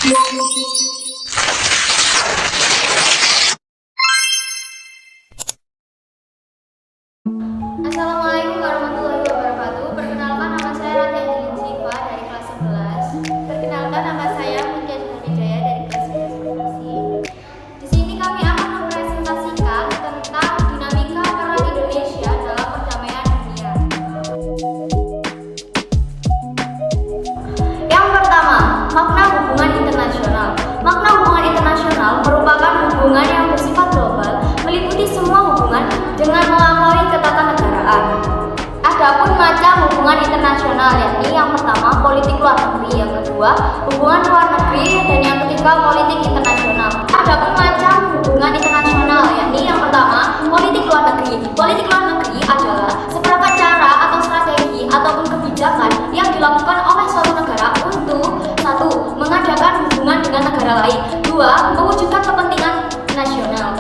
Assalamualaikum warahmatullahi wabarakatuh. Perkenalkan, nama saya Rati Angelin Siva dari kelas 11. Perkenalkan, nama saya Mutia Wijaya dari kelas 11 Farmasi. Di sini kami akan mempresentasikan tentang dinamika peran Indonesia dalam perdamaian dunia. Yang pertama, makna hubungan internasional. Makna hubungan internasional merupakan hubungan yang bersifat global, meliputi semua hubungan dengan melampaui ketatanegaraan. Adapun macam hubungan internasional, yakni yang pertama politik luar negeri, yang kedua hubungan luar negeri, dan yang ketiga politik internasional. Adapun macam hubungan internasional, yakni yang pertama politik luar negeri. Politik luar negeri adalah seperangkat cara atau strategi ataupun kebijakan yang dilakukan oleh suatu negara untuk satu, mengadakan hubungan dengan negara lain, dua, mewujudkan kepentingan nasional.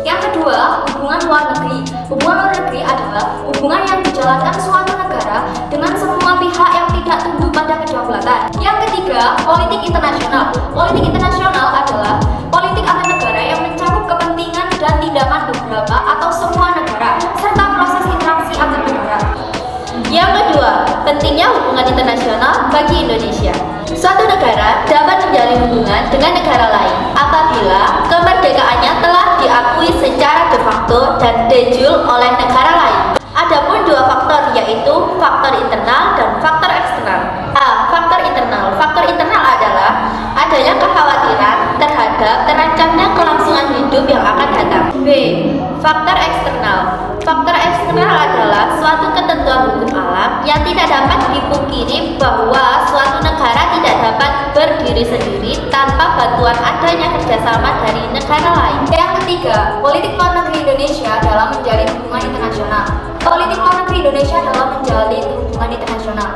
Yang kedua, hubungan luar negeri. Hubungan luar negeri adalah hubungan yang dijalankan suatu negara dengan semua pihak yang tidak tunduk pada kedaulatan. Yang ketiga, politik internasional. Politik internasional adalah politik antar negara yang mencakup kepentingan dan tindakan beberapa atau semua negara, serta proses interaksi antar negara. Yang kedua, pentingnya hubungan internasional bagi Indonesia. Suatu negara dapat menjalin hubungan dengan negara lain apabila kemerdekaannya telah diakui secara de facto dan de jure oleh negara lain. Adapun dua faktor, yaitu faktor internal dan faktor eksternal. A. Faktor internal. Faktor internal adalah adanya kekhawatiran terhadap terancamnya kelangsungan hidup yang akan datang. B. Faktor eksternal. Faktor eksternal adalah suatu ketentuan hukum alam yang tidak dapat dipungkiri bahwa suatu negara tidak dapat berdiri sendiri tanpa bantuan adanya kerjasama dari negara lain. Yang ketiga, politik luar negeri Indonesia dalam menjalin hubungan internasional. Politik luar negeri Indonesia dalam menjalin hubungan internasional.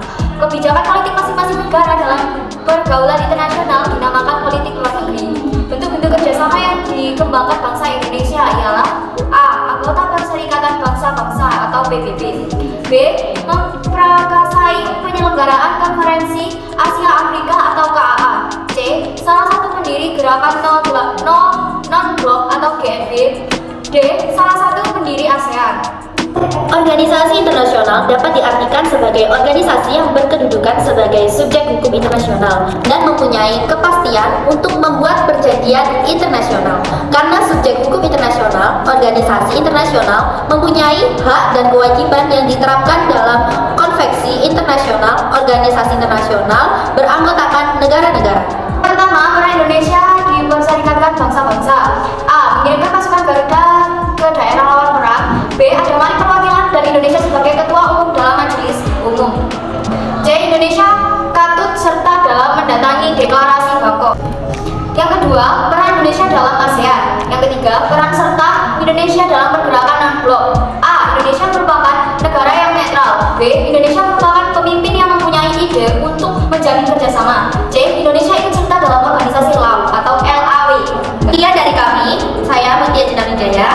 Kebijakan politik masing-masing negara dalam pergaulan internasional dinamakan politik luar negeri. Bentuk-bentuk kerjasama yang dikembangkan bangsa Indonesia ialah A. Anggota Perserikatan Bangsa-Bangsa atau PBB. B. Memprakarsai penyelenggaraan konferensi Asia Afrika atau KAA. C. Salah satu pendiri gerakan non-blok atau GNB. D. Salah satu pendiri ASEAN. Organisasi internasional dapat diartikan sebagai organisasi yang berkedudukan sebagai subjek hukum internasional dan mempunyai kepastian untuk membuat perjanjian internasional. Karena subjek hukum internasional, organisasi internasional mempunyai hak dan kewajiban yang diterapkan dalam konvensi internasional. Organisasi internasional beranggotakan negara-negara. Pertama, peran Indonesia di Perserikatan Bangsa-Bangsa. A. Mengirimkan pasukan Garuda ke daerah lawan perang. B. Ada perwakilan dari Indonesia sebagai ketua umum dalam majelis umum. C. Indonesia katut serta dalam mendatangi deklarasi Bangkok. Yang kedua, peran Indonesia dalam ASEAN. Yang ketiga, peran serta Indonesia dalam pergerakan non-blok. A. Indonesia merupakan negara yang netral. B. Indonesia merupakan pemimpin yang mempunyai ide untuk menjalin kerjasama. C. Indonesia ikut serta dalam organisasi LAW atau LAW. Sekian dari kami, saya Mutia Wijaya.